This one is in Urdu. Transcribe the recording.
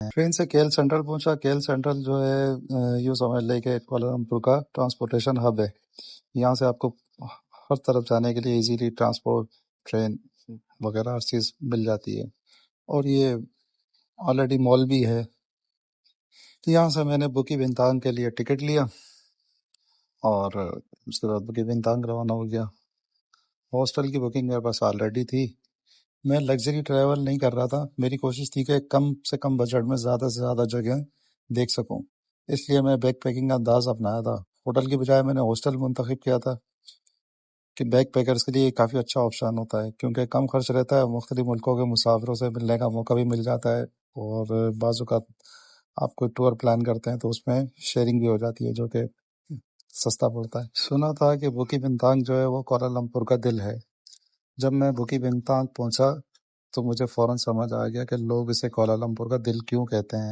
ٹرین سے کیل سینٹرل پہنچا۔ کیل سینٹرل جو ہے یوں سمجھ لے کہ کوالالمپور کا ٹرانسپورٹیشن ہب ہے۔ یہاں سے آپ کو ہر طرف جانے کے لیے ایزیلی ٹرانسپورٹ، ٹرین وغیرہ ہر چیز مل جاتی ہے، اور یہ آلریڈی مال بھی ہے۔ تو یہاں سے میں نے بکی بنتانگ کے لیے ٹکٹ لیا، اور اس کے بعد بکی بنتانگ روانہ ہو گیا۔ ہاسٹل کی بکنگ میرے پاس آلریڈی تھی۔ میں لگژری ٹریول نہیں کر رہا تھا، میری کوشش تھی کہ کم سے کم بجٹ میں زیادہ سے زیادہ جگہ دیکھ سکوں، اس لیے میں بیک پیکنگ کا انداز اپنایا تھا۔ ہوٹل کی بجائے میں نے ہاسٹل منتخب کیا تھا کہ بیک پیکرز کے لیے کافی اچھا آپشن ہوتا ہے، کیونکہ کم خرچ رہتا ہے، مختلف ملکوں کے مسافروں سے ملنے کا موقع بھی مل جاتا ہے، اور بعض اوقات آپ کوئی ٹور پلان کرتے ہیں تو اس میں شیئرنگ بھی ہو جاتی ہے، جو کہ سستا پڑتا ہے۔ سنا تھا کہ بکی بنتانگ جو ہے وہ کوالالمپور کا دل ہے۔ جب میں بکی بنتانگ پہنچا تو مجھے فوراً سمجھ آ گیا کہ لوگ اسے کوالالمپور کا دل کیوں کہتے ہیں۔